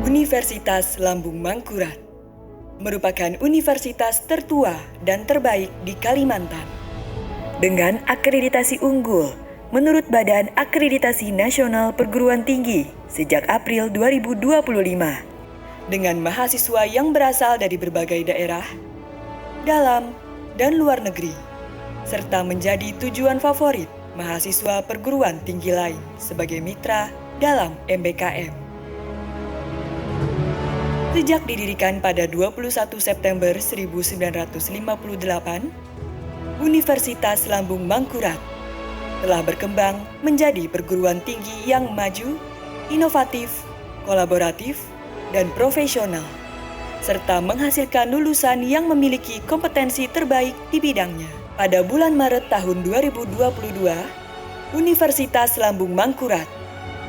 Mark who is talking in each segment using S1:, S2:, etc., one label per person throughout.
S1: Universitas Lambung Mangkurat merupakan universitas tertua dan terbaik di Kalimantan. Dengan akreditasi unggul menurut Badan Akreditasi Nasional Perguruan Tinggi sejak April 2025. Dengan mahasiswa yang berasal dari berbagai daerah, dalam dan luar negeri, serta menjadi tujuan favorit mahasiswa perguruan tinggi lain sebagai mitra dalam MBKM. Sejak didirikan pada 21 September 1958, Universitas Lambung Mangkurat telah berkembang menjadi perguruan tinggi yang maju, inovatif, kolaboratif, dan profesional, serta menghasilkan lulusan yang memiliki kompetensi terbaik di bidangnya. Pada bulan Maret tahun 2022, Universitas Lambung Mangkurat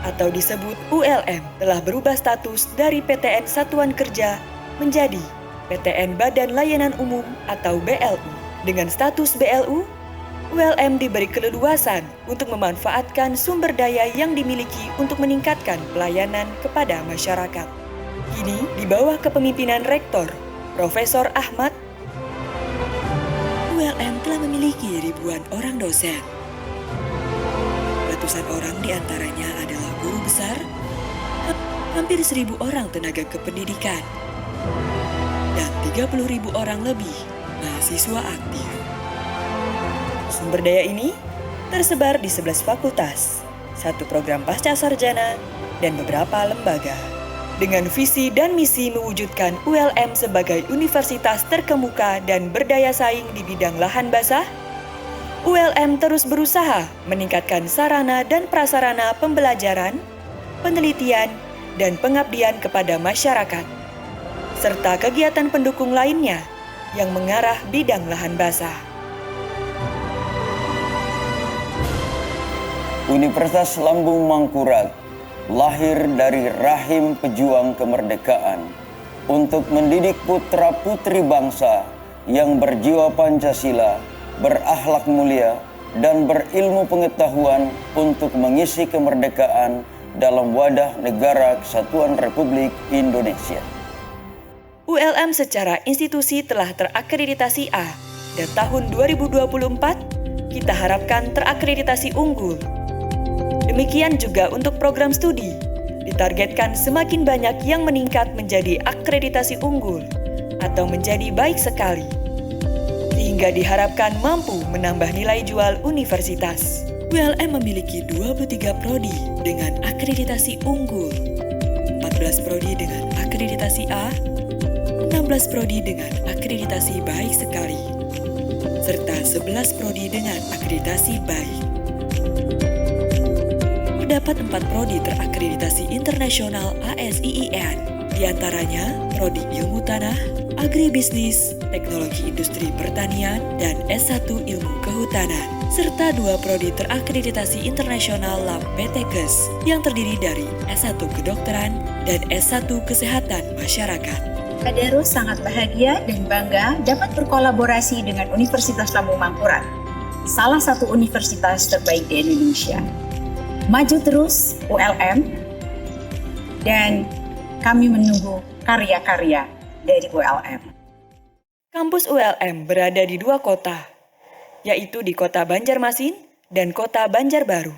S1: atau disebut ULM telah berubah status dari PTN Satuan Kerja menjadi PTN Badan Layanan Umum atau BLU. Dengan status BLU, ULM diberi keleluasan untuk memanfaatkan sumber daya yang dimiliki untuk meningkatkan pelayanan kepada masyarakat. Kini, di bawah kepemimpinan Rektor, Profesor Ahmad, ULM telah memiliki ribuan orang dosen. Ratusan orang diantaranya adalah guru besar, hampir 1.000 orang tenaga kependidikan, dan 30.000 orang lebih mahasiswa aktif. Sumber daya ini tersebar di 11 fakultas, 1 program pasca sarjana, dan beberapa lembaga. Dengan visi dan misi mewujudkan ULM sebagai universitas terkemuka dan berdaya saing di bidang lahan basah, ULM terus berusaha meningkatkan sarana dan prasarana pembelajaran, penelitian, dan pengabdian kepada masyarakat, serta kegiatan pendukung lainnya yang mengarah bidang lahan basah.
S2: Universitas Lambung Mangkurat lahir dari rahim pejuang kemerdekaan untuk mendidik putra-putri bangsa yang berjiwa Pancasila, berakhlak mulia, dan berilmu pengetahuan untuk mengisi kemerdekaan dalam wadah negara kesatuan Republik Indonesia.
S1: ULM secara institusi telah terakreditasi A dan tahun 2024 kita harapkan terakreditasi unggul. Demikian juga untuk program studi, ditargetkan semakin banyak yang meningkat menjadi akreditasi unggul atau menjadi baik sekali, sehingga diharapkan mampu menambah nilai jual universitas. ULM memiliki 23 prodi dengan akreditasi unggul, 14 prodi dengan akreditasi A, 16 prodi dengan akreditasi baik sekali, serta 11 prodi dengan akreditasi baik. Terdapat 4 prodi terakreditasi internasional ASIIN, diantaranya Prodi Ilmu Tanah, Agribisnis, Teknologi Industri Pertanian, dan S1 Ilmu Kehutanan, serta 2 prodi terakreditasi internasional LAM PTKes yang terdiri dari S1 Kedokteran dan S1 Kesehatan Masyarakat.
S3: Tadarus sangat bahagia dan bangga dapat berkolaborasi dengan Universitas Lambung Mangkurat, salah satu universitas terbaik di Indonesia. Maju terus ULM, dan kami menunggu karya-karya dari ULM.
S1: Kampus ULM berada di 2 kota, yaitu di Kota Banjarmasin dan Kota Banjarbaru.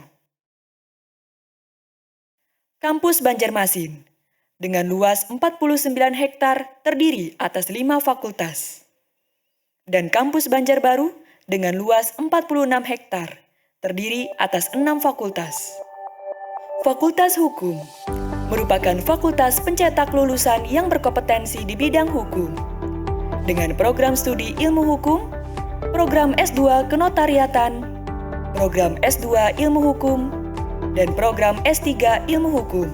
S1: Kampus Banjarmasin dengan luas 49 hektar terdiri atas 5 fakultas. Dan Kampus Banjarbaru dengan luas 46 hektar terdiri atas 6 fakultas. Fakultas Hukum merupakan fakultas pencetak lulusan yang berkompetensi di bidang hukum, dengan program studi ilmu hukum, program S2 kenotariatan, program S2 ilmu hukum, dan program S3 ilmu hukum.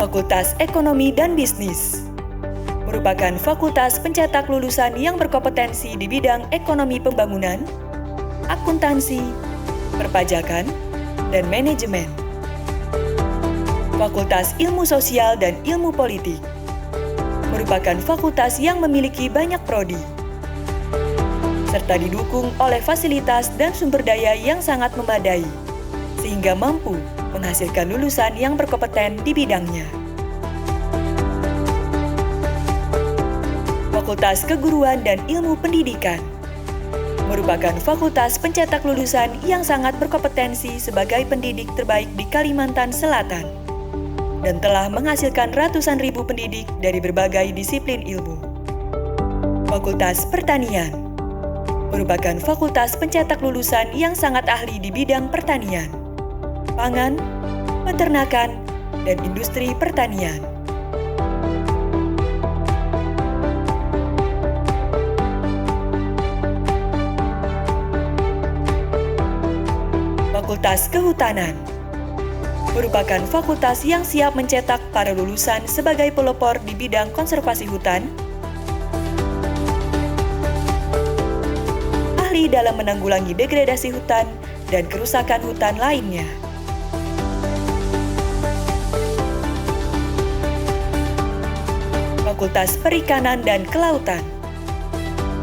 S1: Fakultas Ekonomi dan Bisnis merupakan fakultas pencetak lulusan yang berkompetensi di bidang ekonomi pembangunan, akuntansi, perpajakan, dan manajemen. Fakultas Ilmu Sosial dan Ilmu Politik merupakan fakultas yang memiliki banyak prodi, serta didukung oleh fasilitas dan sumber daya yang sangat memadai, sehingga mampu menghasilkan lulusan yang berkompeten di bidangnya. Fakultas Keguruan dan Ilmu Pendidikan merupakan fakultas pencetak lulusan yang sangat berkompetensi sebagai pendidik terbaik di Kalimantan Selatan dan telah menghasilkan ratusan ribu pendidik dari berbagai disiplin ilmu. Fakultas Pertanian merupakan fakultas pencetak lulusan yang sangat ahli di bidang pertanian, pangan, peternakan, dan industri pertanian. Fakultas Kehutanan merupakan fakultas yang siap mencetak para lulusan sebagai pelopor di bidang konservasi hutan, ahli dalam menanggulangi degradasi hutan dan kerusakan hutan lainnya. Fakultas Perikanan dan Kelautan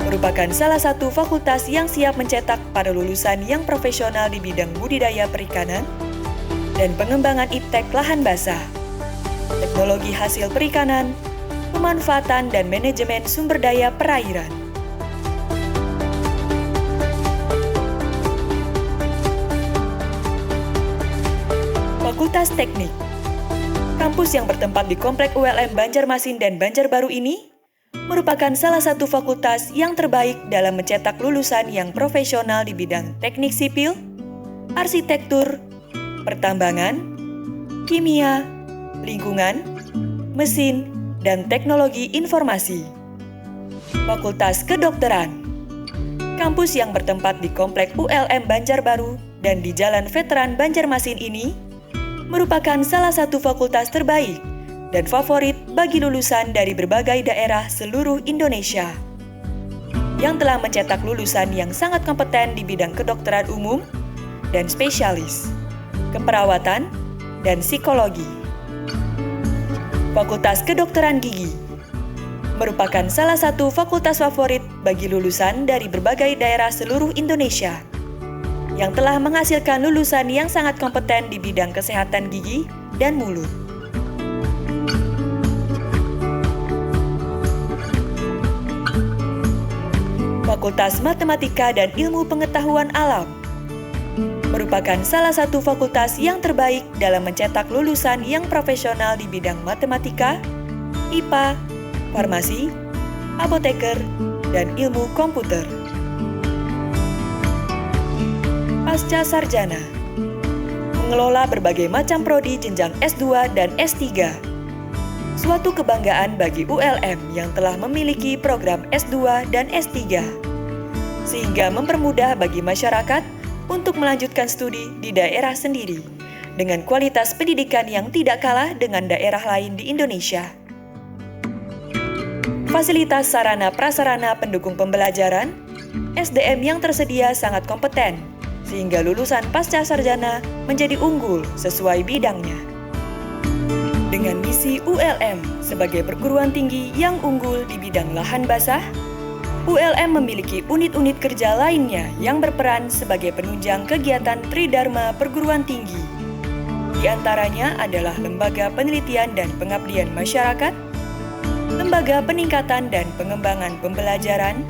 S1: merupakan salah satu fakultas yang siap mencetak para lulusan yang profesional di bidang budidaya perikanan dan pengembangan iptek lahan basah, teknologi hasil perikanan, pemanfaatan dan manajemen sumber daya perairan. Fakultas Teknik, kampus yang bertempat di Komplek ULM Banjarmasin dan Banjarbaru ini merupakan salah satu fakultas yang terbaik dalam mencetak lulusan yang profesional di bidang teknik sipil, arsitektur, pertambangan, kimia, lingkungan, mesin, dan teknologi informasi. Fakultas Kedokteran, kampus yang bertempat di Komplek ULM Banjarbaru dan di Jalan Veteran Banjarmasin ini merupakan salah satu fakultas terbaik dan favorit bagi lulusan dari berbagai daerah seluruh Indonesia yang telah mencetak lulusan yang sangat kompeten di bidang kedokteran umum dan spesialis, keperawatan, dan psikologi. Fakultas Kedokteran Gigi merupakan salah satu fakultas favorit bagi lulusan dari berbagai daerah seluruh Indonesia yang telah menghasilkan lulusan yang sangat kompeten di bidang kesehatan gigi dan mulut. Fakultas Matematika dan Ilmu Pengetahuan Alam merupakan salah satu fakultas yang terbaik dalam mencetak lulusan yang profesional di bidang matematika, IPA, farmasi, apoteker, dan ilmu komputer. Pasca Sarjana mengelola berbagai macam prodi jenjang S2 dan S3. Suatu kebanggaan bagi ULM yang telah memiliki program S2 dan S3, sehingga mempermudah bagi masyarakat untuk melanjutkan studi di daerah sendiri dengan kualitas pendidikan yang tidak kalah dengan daerah lain di Indonesia. Fasilitas sarana prasarana pendukung pembelajaran, SDM yang tersedia sangat kompeten, sehingga lulusan pasca sarjana menjadi unggul sesuai bidangnya. Dengan misi ULM sebagai perguruan tinggi yang unggul di bidang lahan basah, ULM memiliki unit-unit kerja lainnya yang berperan sebagai penunjang kegiatan Tridharma perguruan tinggi. Di antaranya adalah Lembaga Penelitian dan Pengabdian Masyarakat, Lembaga Peningkatan dan Pengembangan Pembelajaran,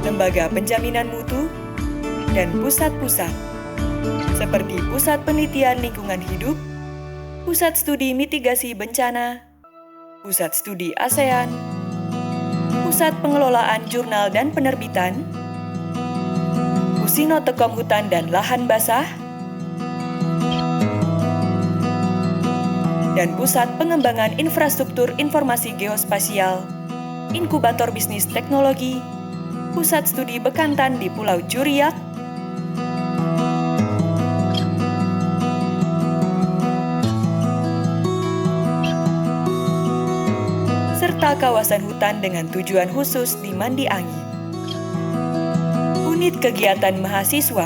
S1: Lembaga Penjaminan Mutu, dan pusat-pusat seperti Pusat Penelitian Lingkungan Hidup, Pusat Studi Mitigasi Bencana, Pusat Studi ASEAN, Pusat Pengelolaan Jurnal dan Penerbitan, Pusinotekom Hutan dan Lahan Basah, dan Pusat Pengembangan Infrastruktur Informasi Geospasial, Inkubator Bisnis Teknologi, Pusat Studi Bekantan di Pulau Curiak, serta kawasan hutan dengan tujuan khusus di Mandi Angin. Unit Kegiatan Mahasiswa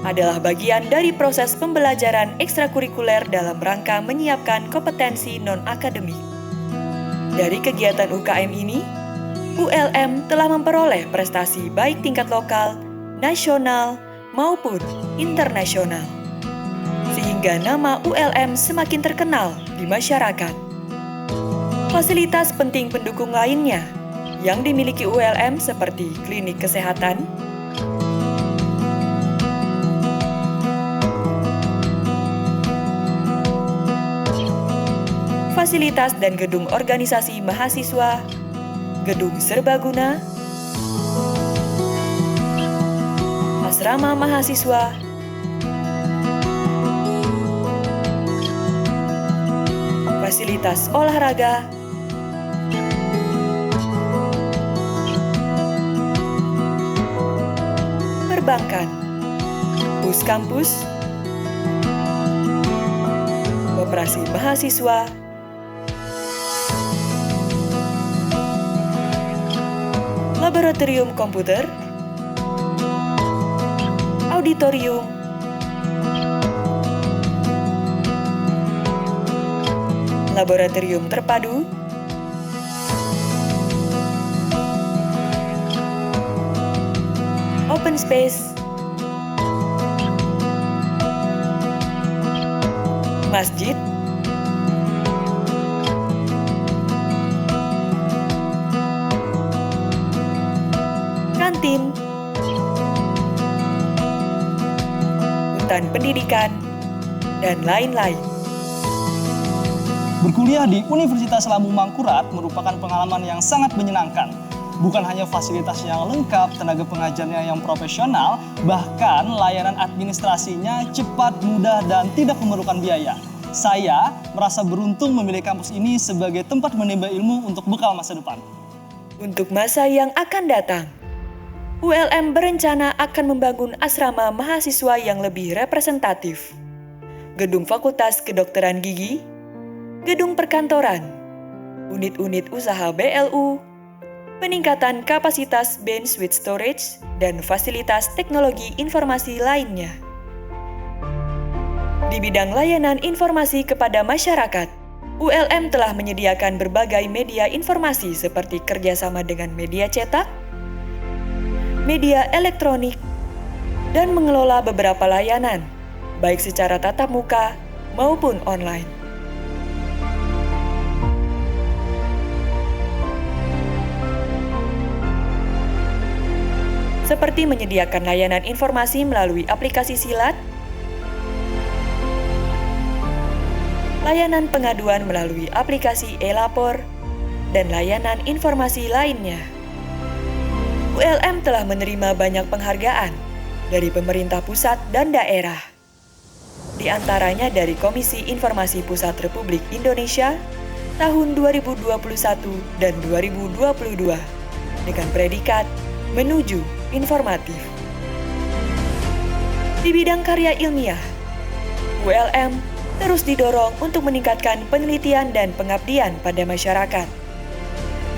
S1: adalah bagian dari proses pembelajaran ekstrakurikuler dalam rangka menyiapkan kompetensi non-akademik. Dari kegiatan UKM ini, ULM telah memperoleh prestasi baik tingkat lokal, nasional, maupun internasional. Sehingga nama ULM semakin terkenal di masyarakat. Fasilitas penting pendukung lainnya yang dimiliki ULM seperti klinik kesehatan, fasilitas dan gedung organisasi mahasiswa, gedung serbaguna, asrama mahasiswa, fasilitas olahraga, perbankan, bus kampus, koperasi mahasiswa, laboratorium komputer, auditorium, laboratorium terpadu, open space, masjid, kantin, hutan pendidikan, dan lain-lain.
S4: Berkuliah di Universitas Lambung Mangkurat merupakan pengalaman yang sangat menyenangkan. Bukan hanya fasilitas yang lengkap, tenaga pengajarnya yang profesional, bahkan layanan administrasinya cepat, mudah, dan tidak memerlukan biaya. Saya merasa beruntung memilih kampus ini sebagai tempat menimba ilmu untuk bekal masa depan.
S1: Untuk masa yang akan datang, ULM berencana akan membangun asrama mahasiswa yang lebih representatif, gedung Fakultas Kedokteran Gigi, gedung perkantoran, unit-unit usaha BLU, peningkatan kapasitas bandwidth storage, dan fasilitas teknologi informasi lainnya. Di bidang layanan informasi kepada masyarakat, ULM telah menyediakan berbagai media informasi seperti kerjasama dengan media cetak, media elektronik, dan mengelola beberapa layanan, baik secara tatap muka maupun online. Seperti menyediakan layanan informasi melalui aplikasi Silat, layanan pengaduan melalui aplikasi e-lapor, dan layanan informasi lainnya. ULM telah menerima banyak penghargaan dari pemerintah pusat dan daerah. Di antaranya dari Komisi Informasi Pusat Republik Indonesia tahun 2021 dan 2022 dengan predikat menuju informatif. Di bidang karya ilmiah, ULM terus didorong untuk meningkatkan penelitian dan pengabdian pada masyarakat.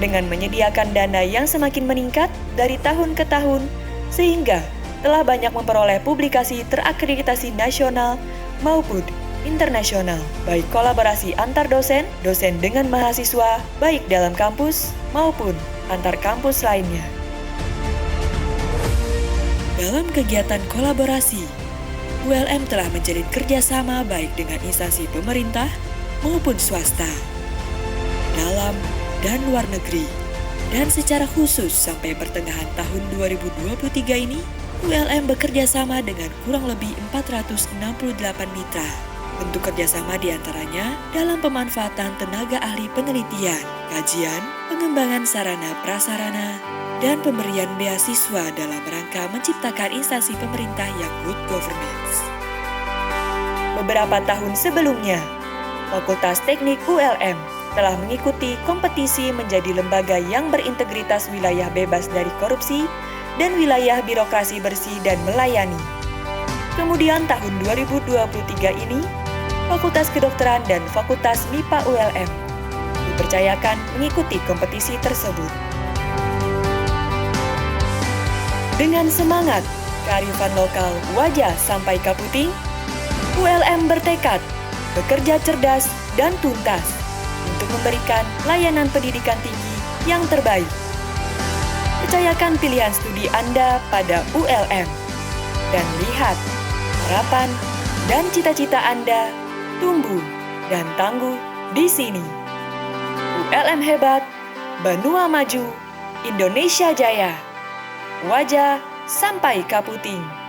S1: Dengan menyediakan dana yang semakin meningkat dari tahun ke tahun, sehingga telah banyak memperoleh publikasi terakreditasi nasional maupun internasional, baik kolaborasi antar dosen, dosen dengan mahasiswa, baik dalam kampus maupun antar kampus lainnya. Dalam kegiatan kolaborasi, ULM telah menjalin kerjasama baik dengan instansi pemerintah maupun swasta, dalam dan luar negeri. Dan secara khusus sampai pertengahan tahun 2023 ini, ULM bekerja sama dengan kurang lebih 468 mitra. Bentuk kerjasama diantaranya dalam pemanfaatan tenaga ahli penelitian, kajian, pengembangan sarana prasarana, dan pemberian beasiswa dalam rangka menciptakan instansi pemerintah yang good governance. Beberapa tahun sebelumnya, Fakultas Teknik ULM telah mengikuti kompetisi menjadi lembaga yang berintegritas wilayah bebas dari korupsi dan wilayah birokrasi bersih dan melayani. Kemudian tahun 2023 ini, Fakultas Kedokteran dan Fakultas MIPA ULM dipercayakan mengikuti kompetisi tersebut. Dengan semangat kearifan lokal wajah sampai Kaputing, ULM bertekad bekerja cerdas dan tuntas untuk memberikan layanan pendidikan tinggi yang terbaik. Percayakan pilihan studi Anda pada ULM dan lihat harapan dan cita-cita Anda tumbuh dan tangguh di sini. ULM hebat, Banua maju, Indonesia jaya. Wajah sampai Kaputing.